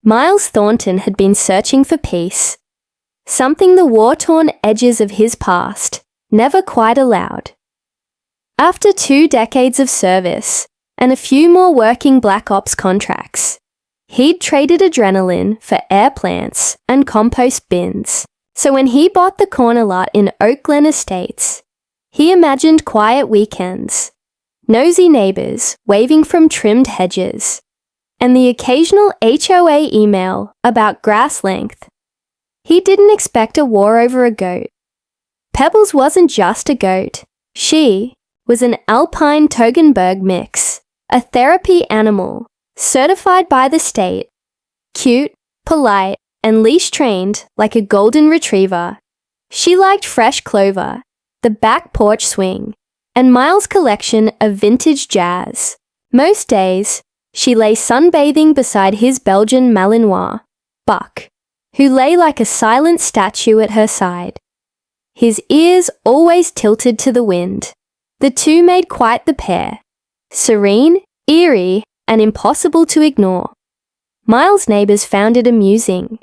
Miles Thornton had been searching for peace, something the war-torn edges of his past never quite allowed. After 2 decades of service and a few more working Black Ops contracts, he'd traded adrenaline for air plants and compost bins. So when he bought the corner lot in Oak Glen Estates, he imagined quiet weekends, nosy neighbors waving from trimmed hedges, and the occasional HOA email about grass length. He didn't expect a war over a goat. Pebbles wasn't just a goat. She was an Alpine Toggenburg mix, a therapy animal, certified by the state, cute, polite, and leash-trained like a golden retriever. She liked fresh clover, the back porch swing, and Miles' collection of vintage jazz. Most days, she lay sunbathing beside his Belgian Malinois, Buck, who lay like a silent statue at her side. His ears always tilted to the wind. The two made quite the pair, serene, eerie, and impossible to ignore. Miles' neighbors found it amusing.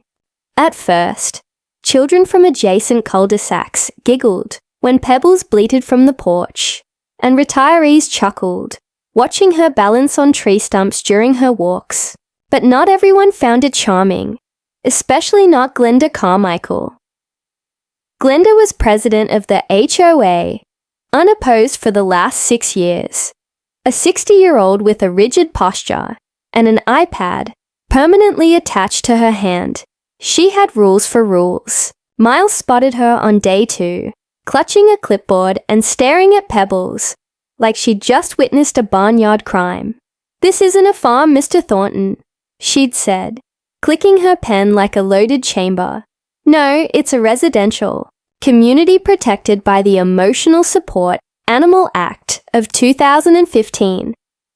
At first, children from adjacent cul-de-sacs giggled when Pebbles bleated from the porch, and retirees chuckled, watching her balance on tree stumps during her walks. But not everyone found it charming, especially not Glenda Carmichael. Glenda was president of the HOA, unopposed for the last 6 years. A 60-year-old with a rigid posture and an iPad permanently attached to her hand. She had rules for rules. Miles spotted her on day 2, clutching a clipboard and staring at Pebbles, like she'd just witnessed a barnyard crime. "This isn't a farm, Mr. Thornton," she'd said, clicking her pen like a loaded chamber. "No, it's a residential, community protected by the Emotional Support Animal Act of 2015.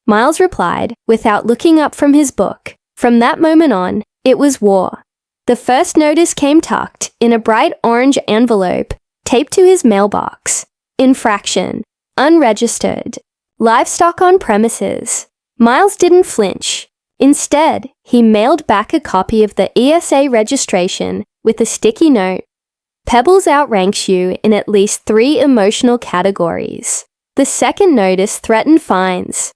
Miles replied without looking up from his book. From that moment on, it was war. The first notice came tucked in a bright orange envelope taped to his mailbox. Infraction. Unregistered. Livestock on premises. Miles didn't flinch. Instead, he mailed back a copy of the ESA registration with a sticky note. Pebbles outranks you in at least 3 emotional categories. The second notice threatened fines.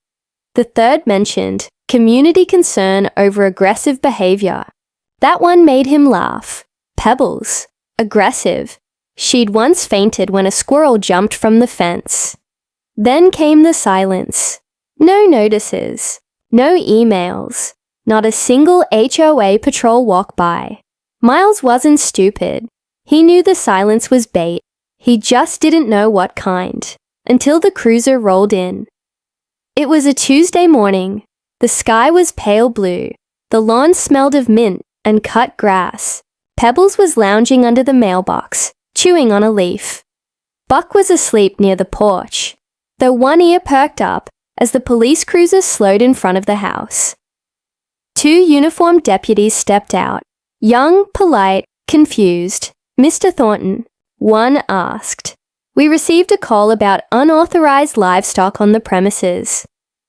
The third mentioned community concern over aggressive behavior. That one made him laugh. Pebbles. Aggressive. She'd once fainted when a squirrel jumped from the fence. Then came the silence. No notices. No emails. Not a single HOA patrol walk by. Miles wasn't stupid. He knew the silence was bait. He just didn't know what kind, until the cruiser rolled in. It was a Tuesday morning. The sky was pale blue. The lawn smelled of mint and cut grass. Pebbles was lounging under the mailbox, chewing on a leaf. Buck was asleep near the porch, though one ear perked up as the police cruiser slowed in front of the house. 2 uniformed deputies stepped out, young, polite, confused. "Mr. Thornton," one asked, "we received a call about unauthorized livestock on the premises.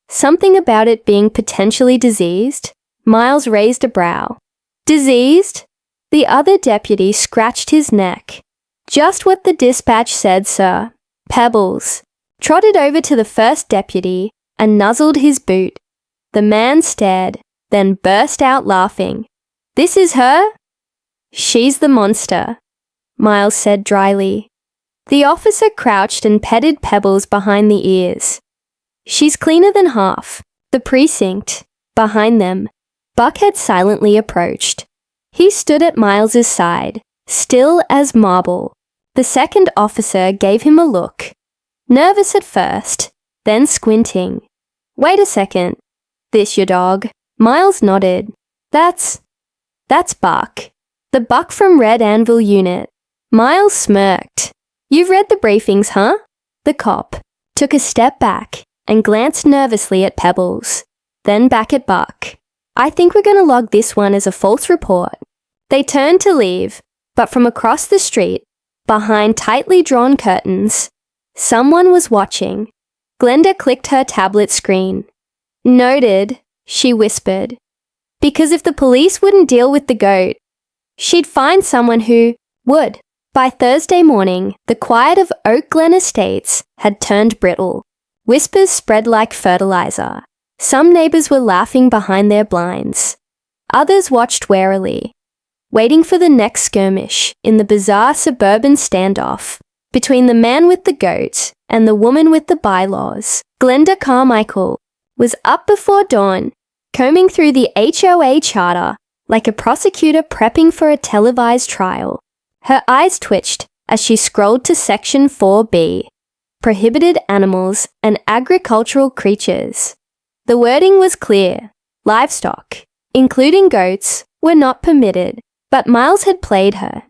Something about it being potentially diseased?" Miles raised a brow. "Diseased?" The other deputy scratched his neck. "Just what the dispatch said, sir." Pebbles trotted over to the first deputy and nuzzled his boot. The man stared, then burst out laughing. "This is her?" "She's the monster," Miles said dryly. The officer crouched and petted Pebbles behind the ears. "She's cleaner than half." The precinct, behind them, Buck had silently approached. He stood at Miles's side, still as marble. The second officer gave him a look. Nervous at first, then squinting. "Wait a second. This your dog?" Miles nodded. That's Buck. The Buck from Red Anvil Unit." Miles smirked. "You've read the briefings, huh?" The cop took a step back and glanced nervously at Pebbles, then back at Buck. "I think we're going to log this one as a false report." They turned to leave, but from across the street, behind tightly drawn curtains, someone was watching. Glenda clicked her tablet screen. "Noted," she whispered. because if the police wouldn't deal with the goat, she'd find someone who would. By Thursday morning, the quiet of Oak Glen Estates had turned brittle. Whispers spread like fertilizer. Some neighbors were laughing behind their blinds. Others watched warily, waiting for the next skirmish in the bizarre suburban standoff between the man with the goat and the woman with the bylaws. Glenda Carmichael was up before dawn, combing through the HOA charter like a prosecutor prepping for a televised trial. Her eyes twitched as she scrolled to Section 4B, Prohibited Animals and Agricultural Creatures. The wording was clear. Livestock, including goats, were not permitted, but Miles had played her.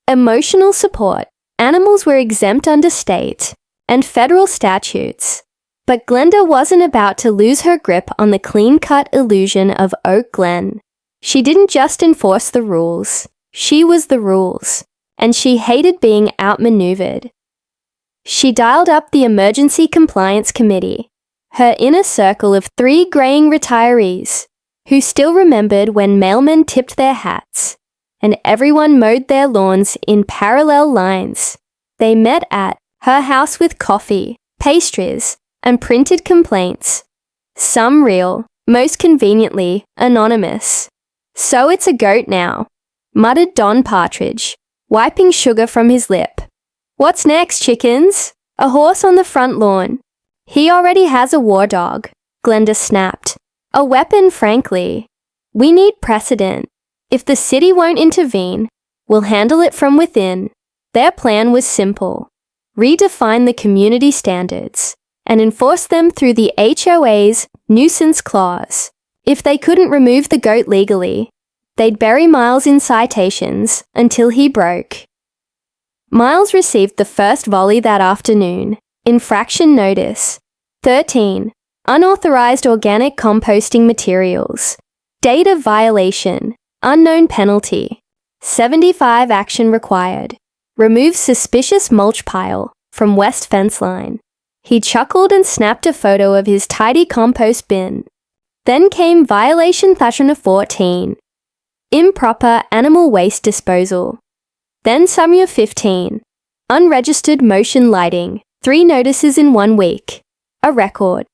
Emotional support. Animals were exempt under state and federal statutes. But Glenda wasn't about to lose her grip on the clean-cut illusion of Oak Glen. She didn't just enforce the rules. She was the rules, and she hated being outmaneuvered. She dialed up the Emergency Compliance Committee, her inner circle of 3 graying retirees, who still remembered when mailmen tipped their hats, and everyone mowed their lawns in parallel lines. They met at her house with coffee, pastries, and printed complaints. Some real, most conveniently anonymous. "So it's a goat now," muttered Don Partridge, wiping sugar from his lip. "What's next, chickens? A horse on the front lawn." "He already has a war dog," Glenda snapped. "A weapon, frankly. We need precedent. If the city won't intervene, we'll handle it from within." Their plan was simple. Redefine the community standards and enforce them through the HOA's nuisance clause. If they couldn't remove the goat legally, they'd bury Miles in citations until he broke. Miles received the first volley that afternoon. Infraction notice. 13. Unauthorized organic composting materials. Date of violation. Unknown penalty. 75 action required. Remove suspicious mulch pile from west fence line. He chuckled and snapped a photo of his tidy compost bin. Then came violation Thashana 14. Improper animal waste disposal. Then Summer 15. Unregistered motion lighting. 3 notices in 1 week. A record.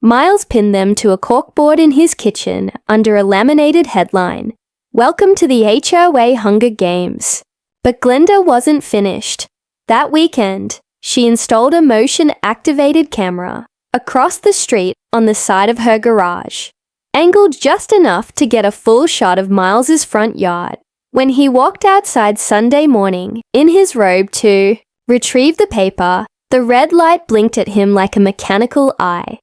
Miles pinned them to a corkboard in his kitchen under a laminated headline. "Welcome to the HOA Hunger Games." But Glenda wasn't finished. That weekend, she installed a motion-activated camera across the street on the side of her garage, angled just enough to get a full shot of Miles's front yard. When he walked outside Sunday morning in his robe to retrieve the paper, the red light blinked at him like a mechanical eye.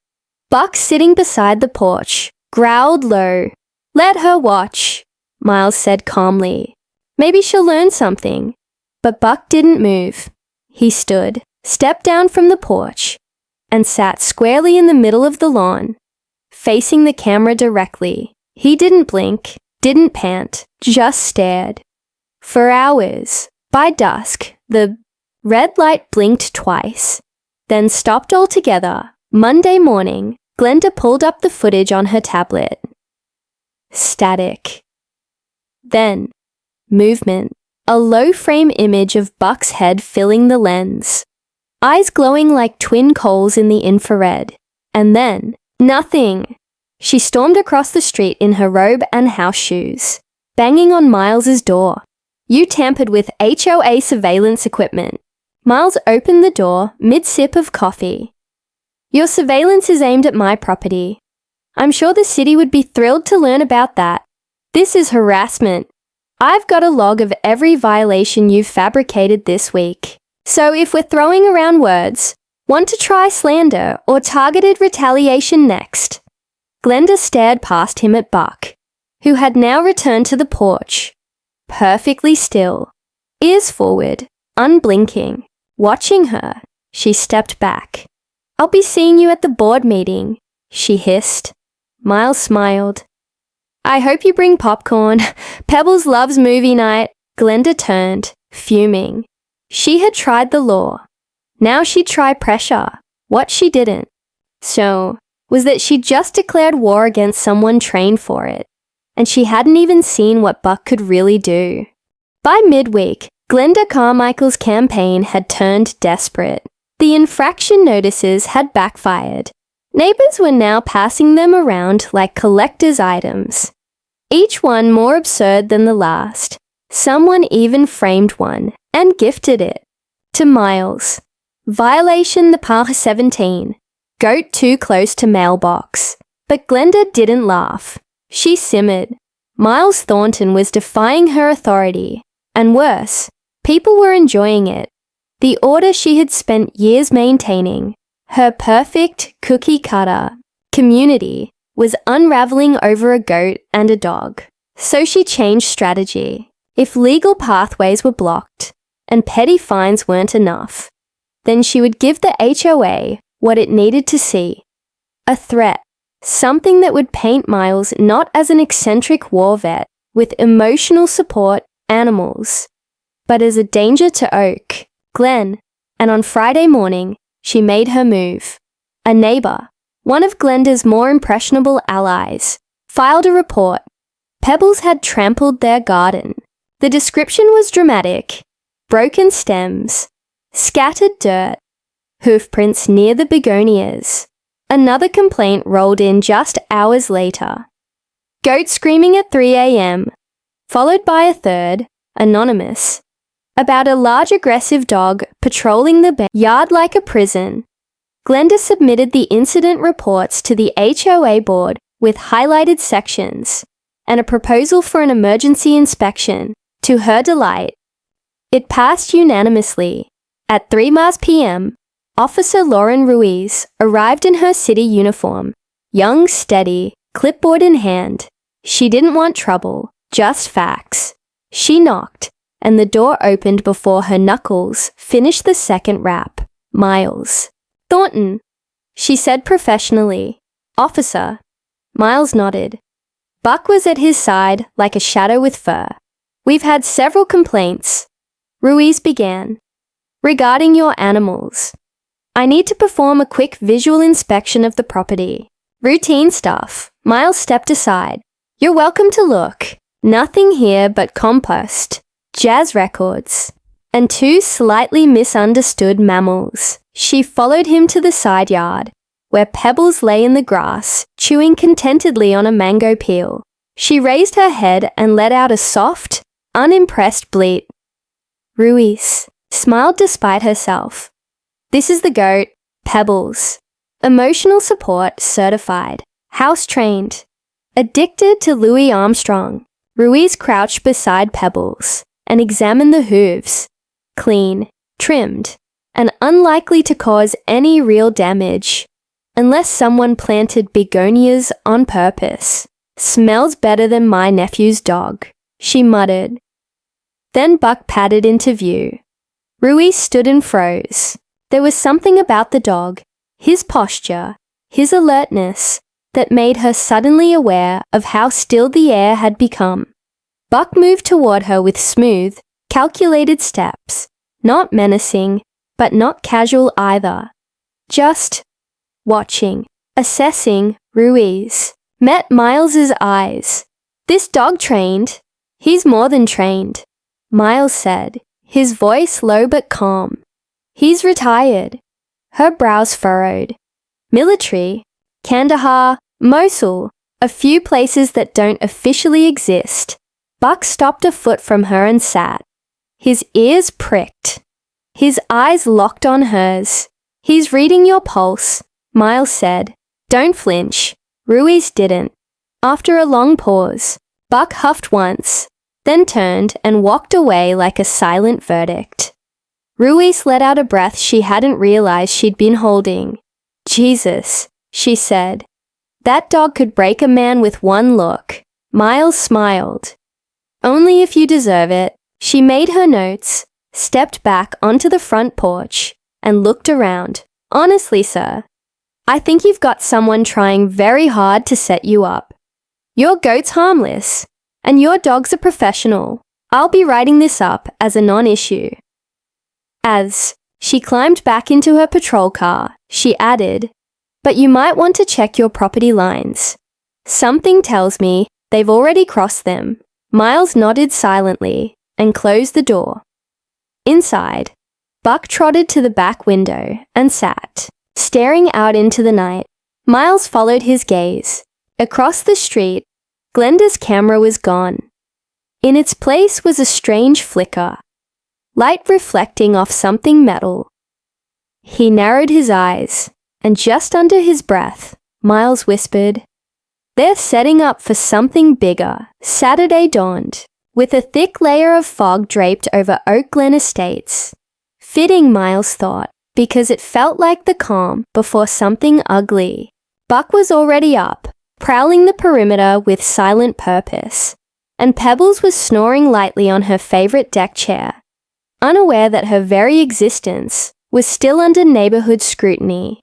Buck, sitting beside the porch, growled low. "Let her watch," Miles said calmly. "Maybe she'll learn something." But Buck didn't move. He stood, stepped down from the porch, and sat squarely in the middle of the lawn, facing the camera directly. He didn't blink, didn't pant, just stared. For hours. By dusk, the red light blinked twice, then stopped altogether. Monday morning, Glenda pulled up the footage on her tablet. Static. Then, movement. A low-frame image of Buck's head filling the lens. Eyes glowing like twin coals in the infrared. And then, nothing. She stormed across the street in her robe and house shoes, banging on Miles's door. "You tampered with HOA surveillance equipment." Miles opened the door mid-sip of coffee. "Your surveillance is aimed at my property. I'm sure the city would be thrilled to learn about that. This is harassment. I've got a log of every violation you've fabricated this week. So if we're throwing around words, want to try slander or targeted retaliation next?" Glenda stared past him at Buck, who had now returned to the porch, perfectly still, ears forward, unblinking. Watching her, she stepped back. "I'll be seeing you at the board meeting," she hissed. Miles smiled. "I hope you bring popcorn. Pebbles loves movie night." Glenda turned, fuming. She had tried the law. Now she'd try pressure. What she didn't was that she just declared war against someone trained for it. and she hadn't even seen what Buck could really do. By midweek, Glenda Carmichael's campaign had turned desperate. The infraction notices had backfired. Neighbors were now passing them around like collector's items, each one more absurd than the last. Someone even framed one and gifted it to Miles. Violation the par 17. Goat too close to mailbox. But Glenda didn't laugh. She simmered. Miles Thornton was defying her authority. And worse, people were enjoying it. The order she had spent years maintaining, her perfect cookie-cutter community, was unraveling over a goat and a dog. So she changed strategy. If legal pathways were blocked and petty fines weren't enough, then she would give the HOA what it needed to see. A threat, something that would paint Miles not as an eccentric war vet with emotional support animals, but as a danger to Oak, Glen, and on Friday morning, she made her move. A neighbor, one of Glenda's more impressionable allies, filed a report. Pebbles had trampled their garden. The description was dramatic. Broken stems, scattered dirt, hoofprints near the begonias. Another complaint rolled in just hours later. Goat screaming at 3 a.m., followed by a third, anonymous, about a large aggressive dog patrolling the yard like a prison. Glenda submitted the incident reports to the HOA board with highlighted sections and a proposal for an emergency inspection. To her delight, it passed unanimously. At 3 p.m., Officer Lauren Ruiz arrived in her city uniform, young, steady, clipboard in hand. She didn't want trouble, just facts. She knocked, and the door opened before her knuckles finished the second rap. Miles. Thornton, she said professionally. Officer. Miles nodded. Buck was at his side like a shadow with fur. We've had several complaints. Ruiz began. Regarding your animals. I need to perform a quick visual inspection of the property. Routine stuff. Miles stepped aside. You're welcome to look. Nothing here but compost, jazz records, and 2 slightly misunderstood mammals. She followed him to the side yard, where Pebbles lay in the grass, chewing contentedly on a mango peel. She raised her head and let out a soft, unimpressed bleat. Ruiz smiled despite herself. This is the goat, Pebbles. Emotional support certified. House trained. Addicted to Louis Armstrong. Ruiz crouched beside Pebbles and examined the hooves. Clean, trimmed, and unlikely to cause any real damage. Unless someone planted begonias on purpose. Smells better than my nephew's dog, she muttered. Then Buck padded into view. Ruiz stood and froze. There was something about the dog, his posture, his alertness, that made her suddenly aware of how still the air had become. Buck moved toward her with smooth, calculated steps, not menacing, but not casual either. Just watching, assessing. Ruiz met Miles's eyes. This dog trained. He's more than trained, Miles said, his voice low but calm. He's retired. Her brows furrowed. Military, Kandahar, Mosul, a few places that don't officially exist. Buck stopped a foot from her and sat. His ears pricked. His eyes locked on hers. He's reading your pulse, Miles said. Don't flinch. Ruiz didn't. After a long pause, Buck huffed once, then turned and walked away like a silent verdict. Ruiz let out a breath she hadn't realized she'd been holding. Jesus, she said. That dog could break a man with one look. Miles smiled. Only if you deserve it. She made her notes, stepped back onto the front porch, and looked around. Honestly, sir, I think you've got someone trying very hard to set you up. Your goat's harmless, and your dog's a professional. I'll be writing this up as a non-issue. As she climbed back into her patrol car, she added, but you might want to check your property lines. Something tells me They've already crossed them. Miles nodded silently and closed the door. Inside, Buck trotted to the back window and sat, staring out into the night. Miles followed his gaze. Across the street, Glenda's camera was gone. In its place was a strange flicker, light reflecting off something metal. He narrowed his eyes, and just under his breath, Miles whispered, "They're setting up for something bigger." Saturday dawned, with a thick layer of fog draped over Oak Glen Estates. Fitting, Miles thought, because it felt like the calm before something ugly. Buck was already up, prowling the perimeter with silent purpose, and Pebbles was snoring lightly on her favorite deck chair, unaware that her very existence was still under neighborhood scrutiny.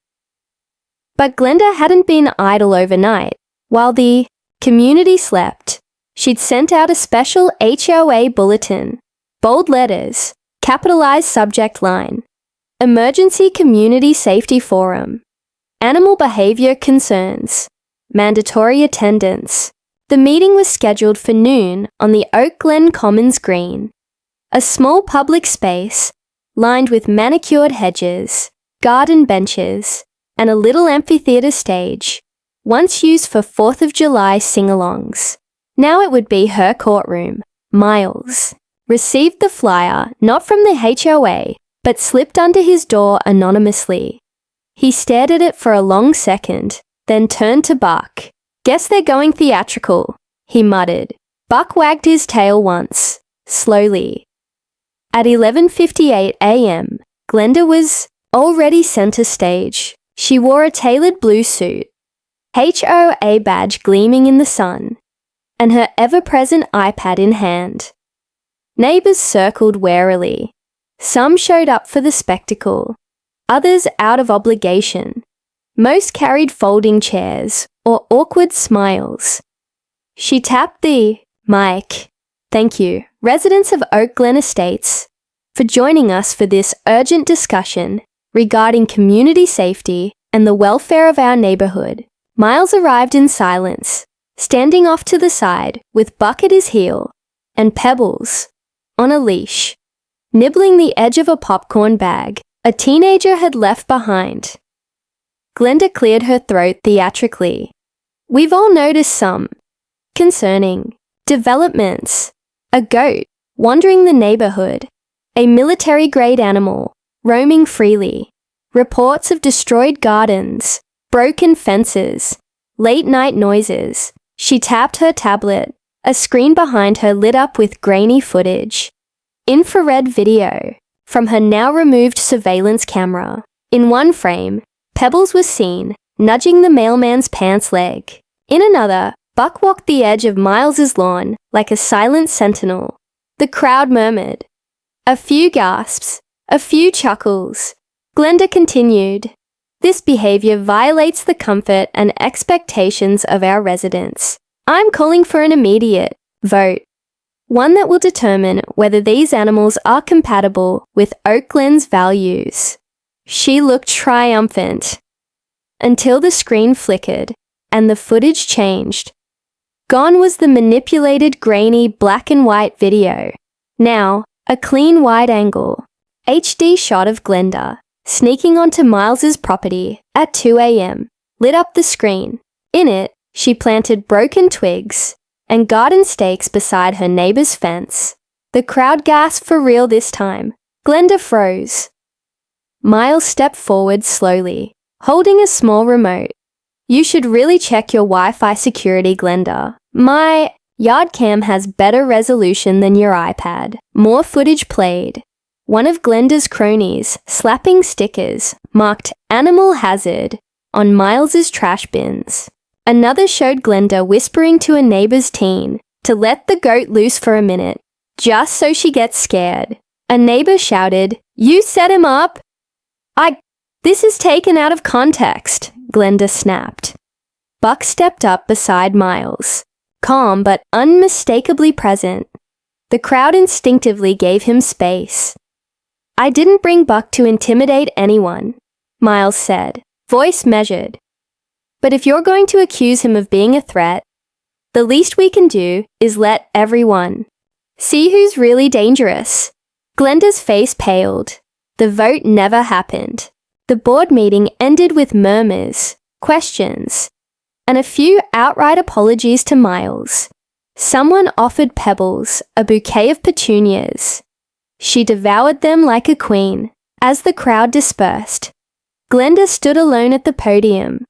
But Glenda hadn't been idle overnight. While the community slept, she'd sent out a special HOA bulletin, bold letters, capitalized subject line, Emergency Community Safety Forum, Animal Behavior Concerns, Mandatory Attendance. The meeting was scheduled for noon on the Oak Glen Commons Green, a small public space lined with manicured hedges, garden benches, and a little amphitheater stage, once used for 4th of July sing-alongs. Now it would be her courtroom. Miles received the flyer not from the HOA, but slipped under his door anonymously. He stared at it for a long second, then turned to Buck. "Guess they're going theatrical," he muttered. Buck wagged his tail once, slowly. At 11:58 a.m., Glenda was already center stage. She wore a tailored blue suit, HOA badge gleaming in the sun, and her ever-present iPad in hand. Neighbors circled warily. Some showed up for the spectacle, others out of obligation. Most carried folding chairs or awkward smiles. She tapped the mic. "Thank you, residents of Oak Glen Estates, for joining us for this urgent discussion regarding community safety and the welfare of our neighborhood." Miles arrived in silence, standing off to the side with Buck at his heel and Pebbles, on a leash, nibbling the edge of a popcorn bag a teenager had left behind. Glenda cleared her throat theatrically. "We've all noticed some concerning developments. A goat wandering the neighborhood, a military-grade animal roaming freely, reports of destroyed gardens, broken fences, late-night noises." She tapped her tablet. A screen behind her lit up with grainy footage. Infrared video from her now-removed surveillance camera. In one frame, Pebbles was seen, nudging the mailman's pants leg. In another, Buck walked the edge of Miles's lawn like a silent sentinel. The crowd murmured. A few gasps, a few chuckles. Glenda continued, "This behavior violates the comfort and expectations of our residents. I'm calling for an immediate vote, one that will determine whether these animals are compatible with Oak Glen's values." She looked triumphant, until the screen flickered and the footage changed. Gone was the manipulated, grainy black and white video. Now, a clean wide-angle, HD shot of Glenda sneaking onto Miles's property at 2 a.m. lit up the screen. In it, she planted broken twigs and garden stakes beside her neighbor's fence. The crowd gasped for real this time. Glenda froze. Miles stepped forward slowly, holding a small remote. "You should really check your Wi-Fi security, Glenda. My yard cam has better resolution than your iPad." More footage played. One of Glenda's cronies slapping stickers marked "Animal Hazard" on Miles's trash bins. Another showed Glenda whispering to a neighbor's teen to let the goat loose for a minute, just so she gets scared. A neighbor shouted, "You set him up!" This is taken out of context," Glenda snapped. Buck stepped up beside Miles, calm but unmistakably present. The crowd instinctively gave him space. "I didn't bring Buck to intimidate anyone," Miles said, voice measured. "But if you're going to accuse him of being a threat, The least we can do is let everyone see who's really dangerous. Glenda's face paled. The vote never happened. The board meeting ended with murmurs, questions, and a few outright apologies to Miles. Someone offered Pebbles a bouquet of petunias. She devoured them like a queen. As the crowd dispersed, Glenda stood alone at the podium,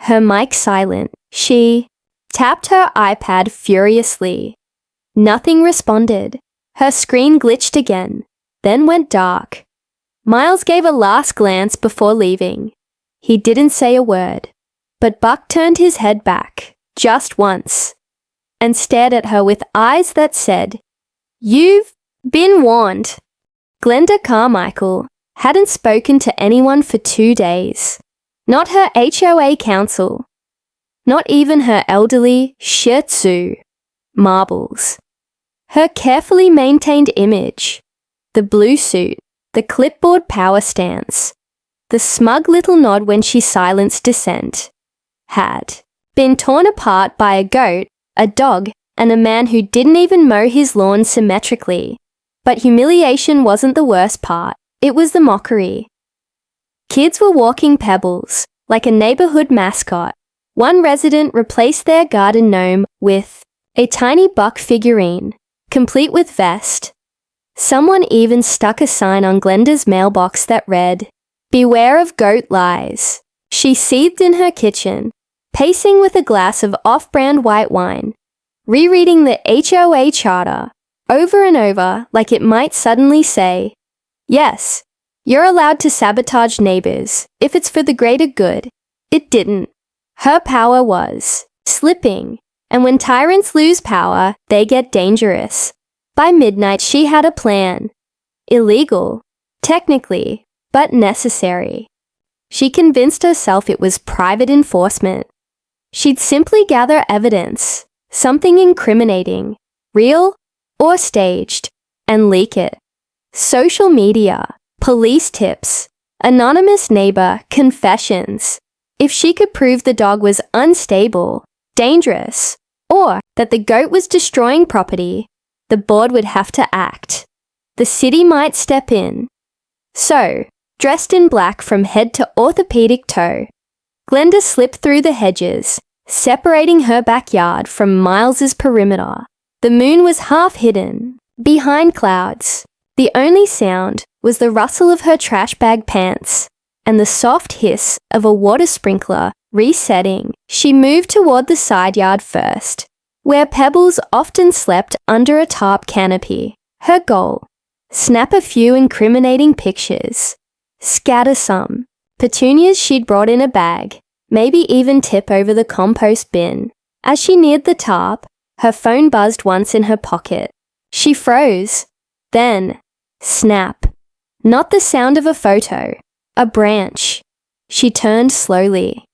her mic silent. She tapped her iPad furiously. Nothing responded. Her screen glitched again, then went dark. Miles gave a last glance before leaving. He didn't say a word, but Buck turned his head back, just once, and stared at her with eyes that said, "You've been warned." Glenda Carmichael hadn't spoken to anyone for 2 days. Not her HOA counsel. Not even her elderly Shih Tzu, Marbles. Her carefully maintained image. The blue suit, the clipboard power stance, the smug little nod when she silenced dissent, had been torn apart by a goat, a dog, and a man who didn't even mow his lawn symmetrically. But humiliation wasn't the worst part. It was the mockery. Kids were walking Pebbles, like a neighborhood mascot. One resident replaced their garden gnome with a tiny Buck figurine, complete with vest. Someone even stuck a sign on Glenda's mailbox that read, "Beware of goat lies." She seethed in her kitchen, pacing with a glass of off-brand white wine, rereading the HOA charter over and over like it might suddenly say, "Yes, you're allowed to sabotage neighbors if it's for the greater good." It didn't. Her power was slipping, and when tyrants lose power, they get dangerous. By midnight, she had a plan. Illegal, technically, but necessary. She convinced herself it was private enforcement. She'd simply gather evidence, something incriminating, real or staged, and leak it. Social media, police tips, anonymous neighbor confessions. If she could prove the dog was unstable, dangerous, or that the goat was destroying property, the board would have to act. The city might step in. So, dressed in black from head to orthopedic toe, Glenda slipped through the hedges, separating her backyard from Miles's perimeter. The moon was half hidden, behind clouds. The only sound was the rustle of her trash bag pants and the soft hiss of a water sprinkler resetting. She moved toward the side yard first, where Pebbles often slept under a tarp canopy. Her goal: snap a few incriminating pictures, scatter some petunias she'd brought in a bag, maybe even tip over the compost bin. As she neared the tarp, her phone buzzed once in her pocket. She froze. Then, snap. Not the sound of a photo. A branch. She turned slowly.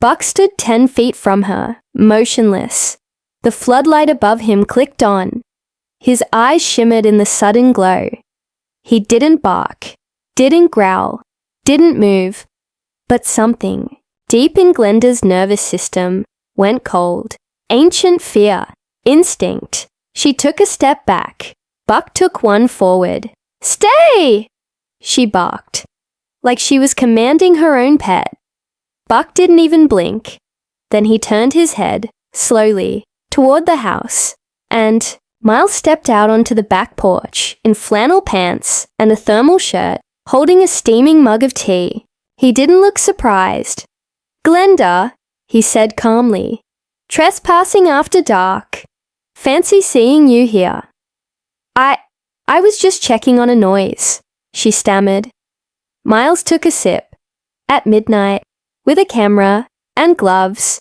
Buck stood 10 feet from her, motionless. The floodlight above him clicked on. His eyes shimmered in the sudden glow. He didn't bark, didn't growl, didn't move, but something, deep in Glenda's nervous system, went cold. Ancient fear, instinct. She took a step back. Buck took one forward. "Stay!" she barked, like she was commanding her own pet. Buck didn't even blink. Then he turned his head, slowly, toward the house, and Miles stepped out onto the back porch in flannel pants and a thermal shirt, holding a steaming mug of tea. He didn't look surprised. "Glenda," he said calmly, "trespassing after dark. Fancy seeing you here." I was just checking on a noise," she stammered. Miles took a sip. "At midnight, with a camera and gloves.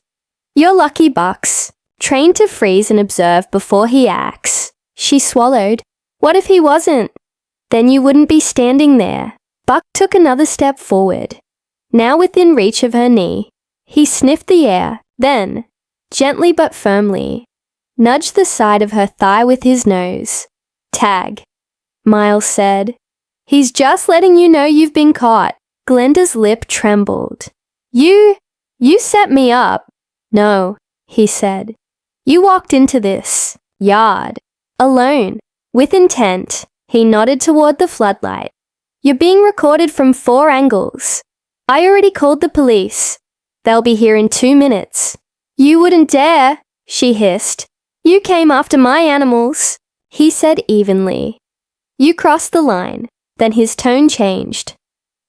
You're lucky, Bucks. Trained to freeze and observe before he acts." She swallowed. "What if he wasn't? Then you wouldn't be standing there." Buck took another step forward. Now within reach of her knee, he sniffed the air, then, gently but firmly, nudged the side of her thigh with his nose. "Tag," Miles said. "He's just letting you know you've been caught." Glenda's lip trembled. You set me up." "No," he said. You walked into this yard alone, with intent. He nodded toward the floodlight. You're being recorded from 4 angles. I already called the police. They'll be here in 2 minutes. You wouldn't dare, she hissed. You came after my animals, he said evenly. You crossed the line. Then his tone changed.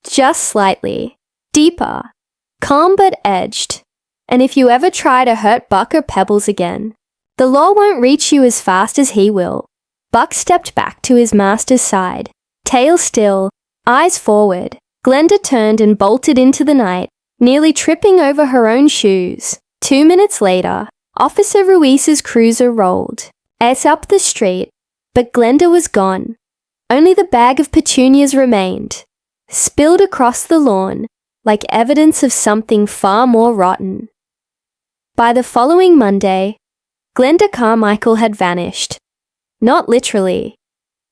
Just slightly. Deeper. Calm but edged. And if you ever try to hurt Buck or Pebbles again, the law won't reach you as fast as he will. Buck stepped back to his master's side, tail still, eyes forward. Glenda turned and bolted into the night, nearly tripping over her own shoes. 2 minutes later, Officer Ruiz's cruiser rolled. It's up the street, but Glenda was gone. Only the bag of petunias remained, spilled across the lawn like evidence of something far more rotten. By the following Monday, Glenda Carmichael had vanished. Not literally.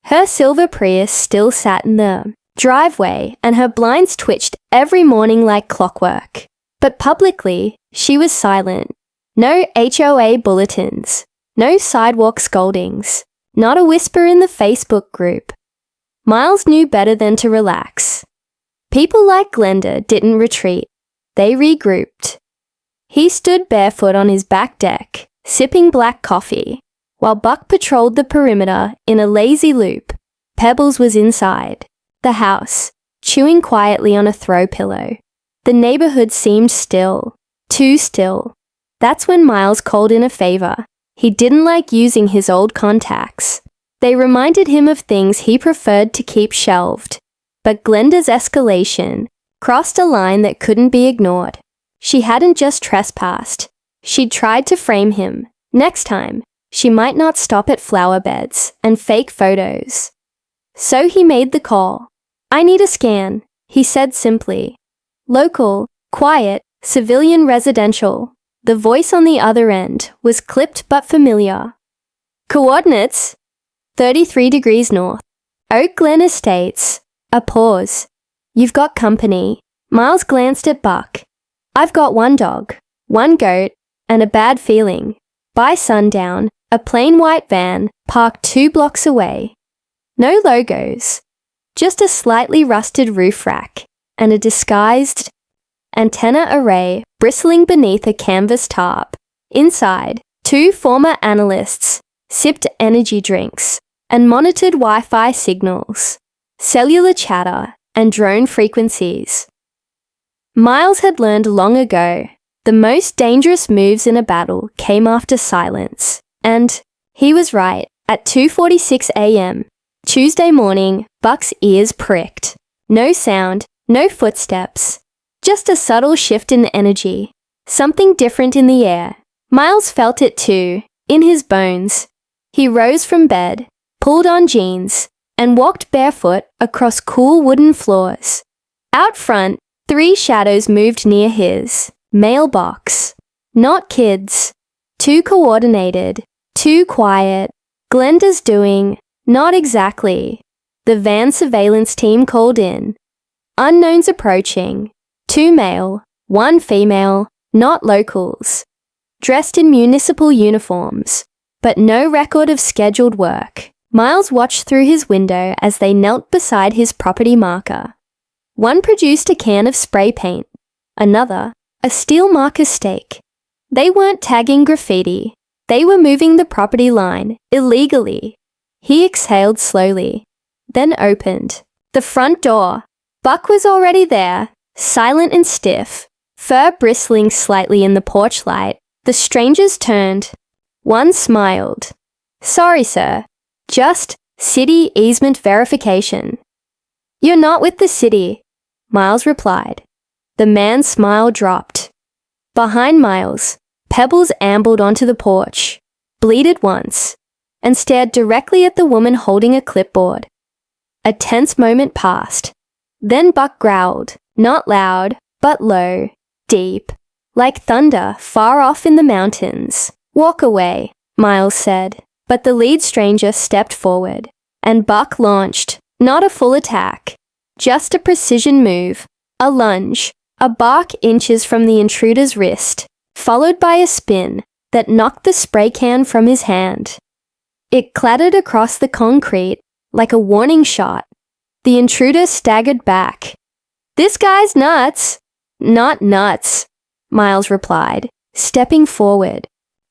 Her silver Prius still sat in the driveway and her blinds twitched every morning like clockwork. But publicly, she was silent. No HOA bulletins, no sidewalk scoldings, not a whisper in the Facebook group. Miles knew better than to relax. People like Glenda didn't retreat. They regrouped. He stood barefoot on his back deck, sipping black coffee, while Buck patrolled the perimeter in a lazy loop. Pebbles was inside the house, chewing quietly on a throw pillow. The neighborhood seemed still, too still. That's when Miles called in a favor. He didn't like using his old contacts. They reminded him of things he preferred to keep shelved. But Glenda's escalation crossed a line that couldn't be ignored. She hadn't just trespassed. She'd tried to frame him. Next time, she might not stop at flower beds and fake photos. So he made the call. I need a scan, he said simply. Local, quiet, civilian residential. The voice on the other end was clipped but familiar. Coordinates? 33 degrees north. Oak Glen Estates. A pause. You've got company. Miles glanced at Buck. I've got 1 dog, 1 goat, and a bad feeling. By sundown, a plain white van parked 2 blocks away. No logos. Just a slightly rusted roof rack and a disguised antenna array bristling beneath a canvas tarp. Inside, 2 former analysts sipped energy drinks and monitored Wi-Fi signals, cellular chatter, and drone frequencies. Miles had learned long ago the most dangerous moves in a battle came after silence. And he was right. At 2:46 a.m., Tuesday morning, Buck's ears pricked. No sound, no footsteps. Just a subtle shift in energy. Something different in the air. Miles felt it too, in his bones. He rose from bed, pulled on jeans, and walked barefoot across cool wooden floors. Out front, 3 shadows moved near his mailbox. Not kids. Too coordinated. Too quiet. Glenda's doing, not exactly. The van surveillance team called in. Unknowns approaching. 2 male, 1 female, not locals. Dressed in municipal uniforms, but no record of scheduled work. Miles watched through his window as they knelt beside his property marker. One produced a can of spray paint, another, a steel marker stake. They weren't tagging graffiti. They were moving the property line, illegally. He exhaled slowly, then opened the front door. Buck was already there, silent and stiff, fur bristling slightly in the porch light. The strangers turned. One smiled. Sorry, sir. Just city easement verification. You're not with the city, Miles replied. The man's smile dropped. Behind Miles, Pebbles ambled onto the porch, bleated once, and stared directly at the woman holding a clipboard. A tense moment passed. Then Buck growled, not loud, but low, deep, like thunder far off in the mountains. Walk away, Miles said, but the lead stranger stepped forward, and Buck launched, not a full attack, just a precision move, a lunge, a bark inches from the intruder's wrist, followed by a spin, that knocked the spray can from his hand. It clattered across the concrete like a warning shot. The intruder staggered back. "This guy's nuts." "Not nuts," Miles replied, stepping forward.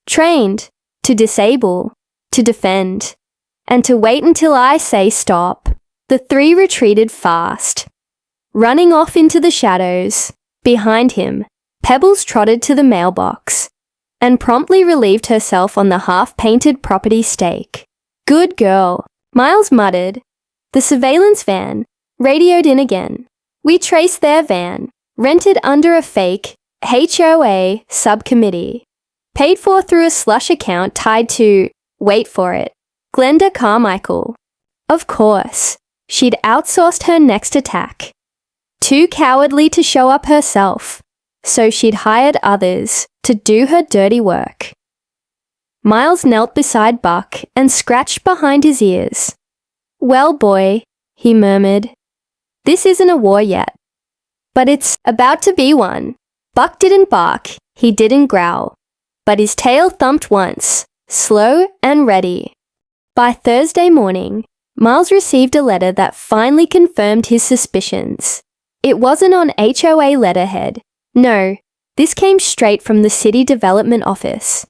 "Trained to disable, to defend, and to wait until I say stop." The three retreated fast. Running off into the shadows, behind him, Pebbles trotted to the mailbox and promptly relieved herself on the half-painted property stake. "Good girl," Miles muttered. The surveillance van radioed in again. "We traced their van, rented under a fake HOA subcommittee, paid for through a slush account tied to, wait for it, Glenda Carmichael." Of course, she'd outsourced her next attack. Too cowardly to show up herself, so she'd hired others to do her dirty work. Miles knelt beside Buck and scratched behind his ears. "Well, boy," he murmured, "this isn't a war yet. But it's about to be one." Buck didn't bark, he didn't growl, but his tail thumped once, slow and ready. By Thursday morning, Miles received a letter that finally confirmed his suspicions. It wasn't on HOA letterhead. No, this came straight from the City Development Office.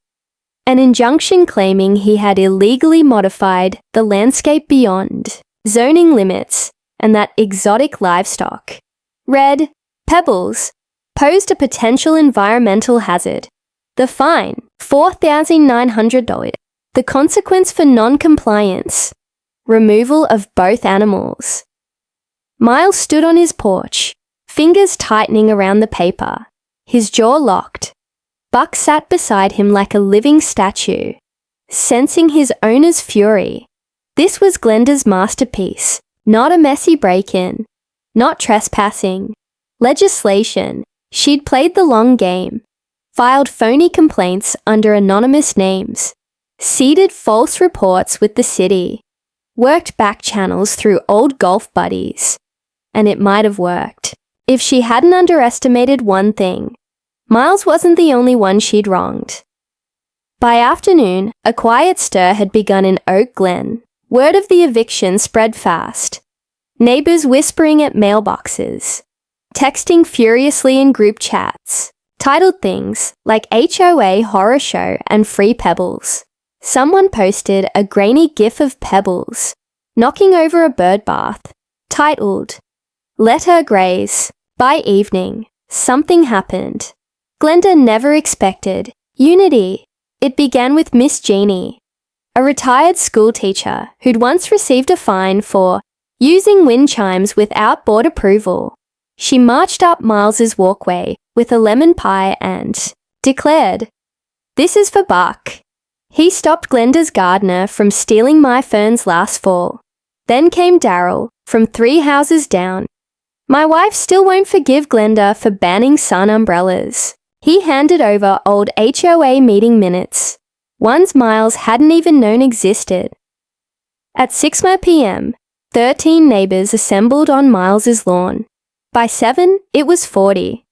An injunction claiming he had illegally modified the landscape beyond zoning limits and that exotic livestock. Read, Pebbles posed a potential environmental hazard. The fine, $4,900. The consequence for non-compliance, removal of both animals. Miles stood on his porch, fingers tightening around the paper, his jaw locked. Buck sat beside him like a living statue, sensing his owner's fury. This was Glenda's masterpiece, not a messy break-in, not trespassing. Legislation. She'd played the long game, filed phony complaints under anonymous names, seeded false reports with the city, worked back channels through old golf buddies. And it might have worked, if she hadn't underestimated one thing. Miles wasn't the only one she'd wronged. By afternoon, a quiet stir had begun in Oak Glen. Word of the eviction spread fast. Neighbors whispering at mailboxes, texting furiously in group chats, titled things like HOA Horror Show and Free Pebbles. Someone posted a grainy gif of Pebbles knocking over a bird bath, titled, "Let her graze." By evening, something happened. Glenda never expected unity. It began with Miss Jeannie, a retired schoolteacher who'd once received a fine for using wind chimes without board approval. She marched up Miles's walkway with a lemon pie and declared, "This is for Buck. He stopped Glenda's gardener from stealing my ferns last fall." Then came Daryl, from 3 houses down. "My wife still won't forgive Glenda for banning sun umbrellas." He handed over old HOA meeting minutes, ones Miles hadn't even known existed. At 6 p.m., 13 neighbors assembled on Miles's lawn. By 7, it was 40.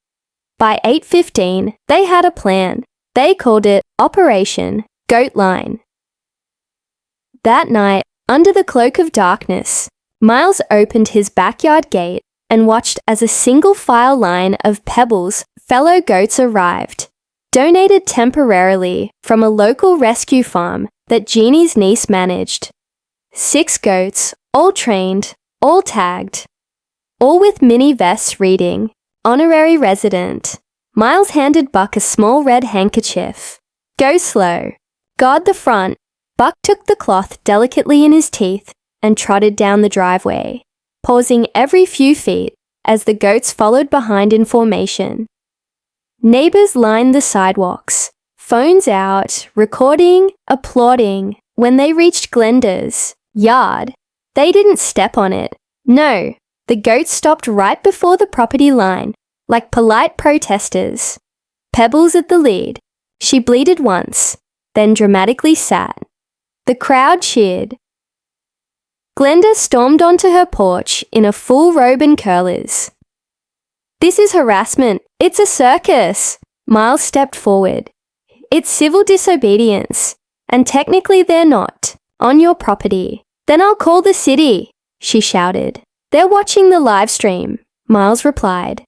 By 8:15, they had a plan. They called it Operation Goat Line. That night, under the cloak of darkness, Miles opened his backyard gate and watched as a single file line of Pebbles' fellow goats arrived, donated temporarily from a local rescue farm that Jeannie's niece managed. 6 goats, all trained, all tagged, all with mini vests reading, "Honorary Resident." Miles handed Buck a small red handkerchief. "Go slow. Guard the front." Buck took the cloth delicately in his teeth and trotted down the driveway, pausing every few feet as the goats followed behind in formation. Neighbors lined the sidewalks, phones out, recording, applauding. When they reached Glenda's yard, they didn't step on it. No, the goats stopped right before the property line, like polite protesters. Pebbles at the lead. She bleated once, then dramatically sat. The crowd cheered. Glenda stormed onto her porch in a full robe and curlers. "This is harassment. It's a circus." Miles stepped forward, it's civil disobedience, and technically they're not on your property. Then I'll call the city, she shouted. They're watching the live stream, Miles replied.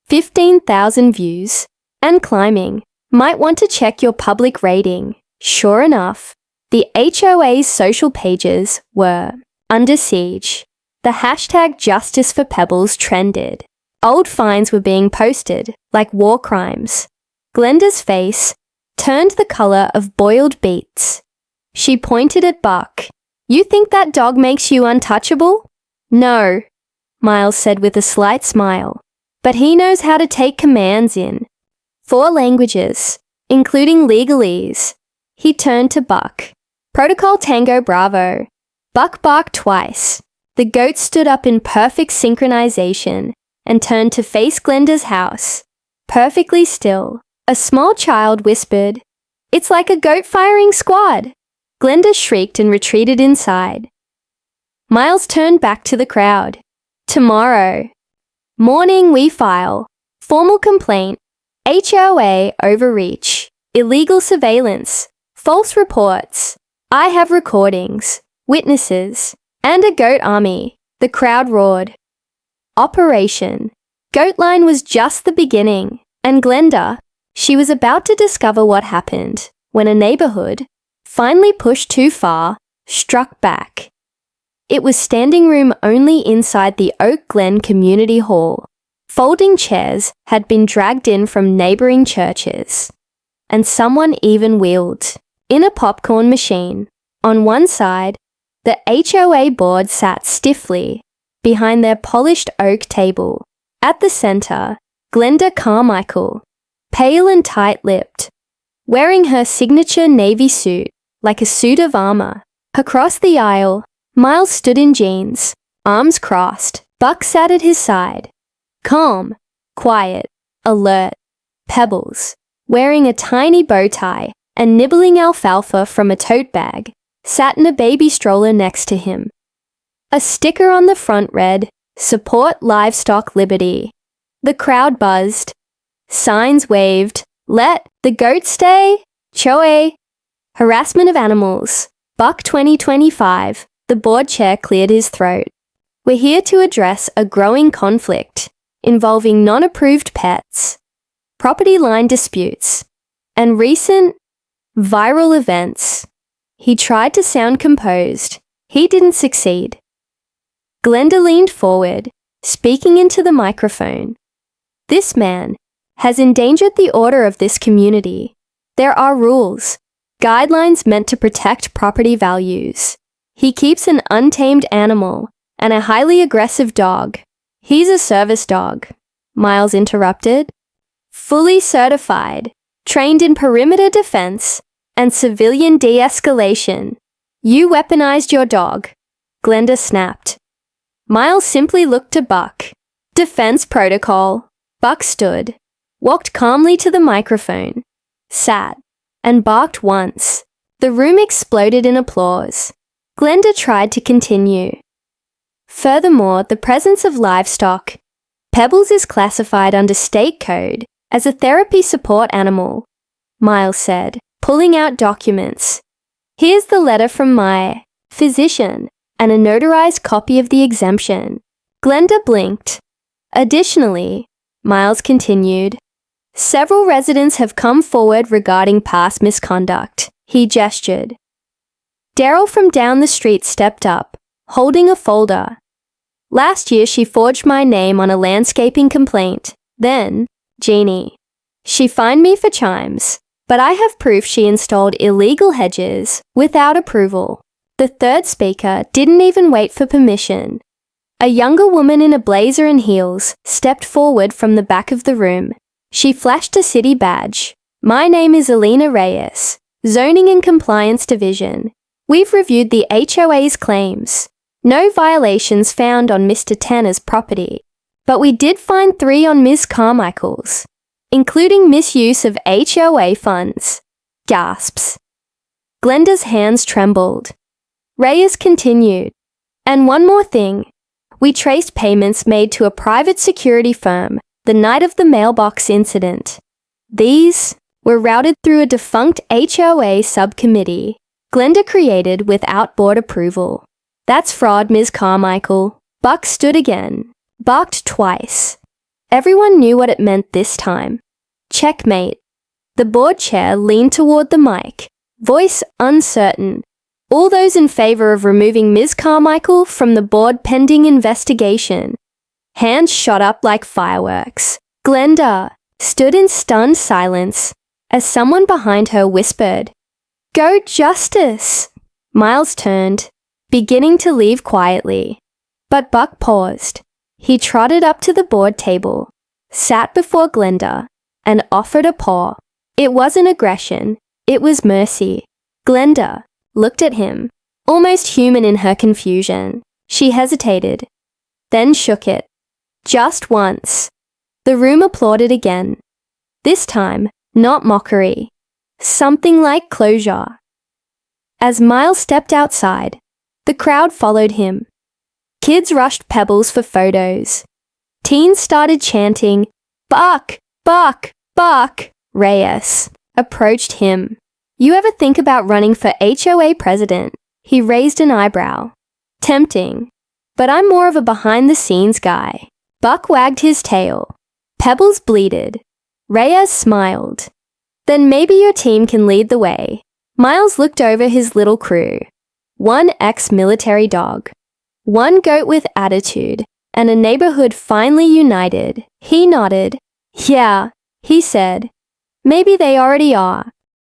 15,000 views, and climbing. Might want to check your public rating. Sure enough, the HOA's social pages were under siege. The hashtag Justice for Pebbles trended. Old fines were being posted, like war crimes. Glenda's face turned the color of boiled beets. She pointed at Buck. You think that dog makes you untouchable? No, Miles said with a slight smile. But he knows how to take commands in 4 languages, including legalese. He turned to Buck. Protocol Tango Bravo. Buck barked twice. The goat stood up in perfect synchronization and turned to face Glenda's house. Perfectly still. A small child whispered, "It's like a goat firing squad." Glenda shrieked and retreated inside. Miles turned back to the crowd. Tomorrow. Morning we file. Formal complaint. HOA overreach. Illegal surveillance. False reports. I have recordings. Witnesses. And a goat army. The crowd roared. Operation. Goat Line was just the beginning, and Glenda, she was about to discover what happened when a neighborhood, finally pushed too far, struck back. It was standing room only inside the Oak Glen Community Hall. Folding chairs had been dragged in from neighboring churches, and someone even wheeled in a popcorn machine. On one side, the HOA board sat stiffly behind their polished oak table. At the center, Glenda Carmichael, pale and tight-lipped, wearing her signature navy suit like a suit of armor. Across the aisle, Miles stood in jeans, arms crossed. Buck sat at his side. Calm, quiet, alert. Pebbles, wearing a tiny bow tie and nibbling alfalfa from a tote bag, sat in a baby stroller next to him. A sticker on the front read, "Support Livestock Liberty." The crowd buzzed. Signs waved, "Let the goat stay," HOA, harassment of animals. Buck 2025, the board chair cleared his throat. We're here to address a growing conflict involving non-approved pets, property line disputes, and recent viral events. He tried to sound composed. He didn't succeed. Glenda leaned forward, speaking into the microphone. This man has endangered the order of this community. There are rules, guidelines meant to protect property values. He keeps an untamed animal and a highly aggressive dog. He's a service dog, Miles interrupted. Fully certified, trained in perimeter defense and civilian de-escalation. You weaponized your dog, Glenda snapped. Miles simply looked to Buck. Defense protocol. Buck stood, walked calmly to the microphone, sat, and barked once. The room exploded in applause. Glenda tried to continue. Furthermore, the presence of livestock. Pebbles is classified under state code as a therapy support animal, Miles said, pulling out documents. Here's the letter from my physician and a notarized copy of the exemption. Glenda blinked. Additionally, Miles continued, several residents have come forward regarding past misconduct. He gestured. Daryl from down the street stepped up, holding a folder. Last year she forged my name on a landscaping complaint. Then, Jeannie. She fined me for chimes, but I have proof she installed illegal hedges without approval. The third speaker didn't even wait for permission. A younger woman in a blazer and heels stepped forward from the back of the room. She flashed a city badge. My name is Alina Reyes, Zoning and Compliance Division. We've reviewed the HOA's claims. No violations found on Mr. Tanner's property, but we did find 3 on Ms. Carmichael's, including misuse of HOA funds. Gasps. Glenda's hands trembled. Reyes continued. And one more thing. We traced payments made to a private security firm the night of the mailbox incident. These were routed through a defunct HOA subcommittee Glenda created without board approval. That's fraud, Ms. Carmichael. Buck stood again, barked twice. Everyone knew what it meant this time. Checkmate. The board chair leaned toward the mic, voice uncertain. All those in favor of removing Ms. Carmichael from the board pending investigation. Hands shot up like fireworks. Glenda stood in stunned silence as someone behind her whispered, "Go Justice!" Miles turned, beginning to leave quietly. But Buck paused. He trotted up to the board table, sat before Glenda, and offered a paw. It wasn't aggression, it was mercy. Glenda looked at him, almost human in her confusion. She hesitated, then shook it. Just once. The room applauded again. This time, not mockery. Something like closure. As Miles stepped outside, the crowd followed him. Kids rushed Pebbles for photos. Teens started chanting, "Buck! Buck! Buck!" Reyes approached him. "You ever think about running for HOA president?" He raised an eyebrow. "Tempting. But I'm more of a behind-the-scenes guy." Buck wagged his tail. Pebbles bleated. Reyes smiled. "Then maybe your team can lead the way." Miles looked over his little crew. One ex-military dog. One goat with attitude, and a neighborhood finally united. He nodded. "Yeah," he said. "Maybe they already are.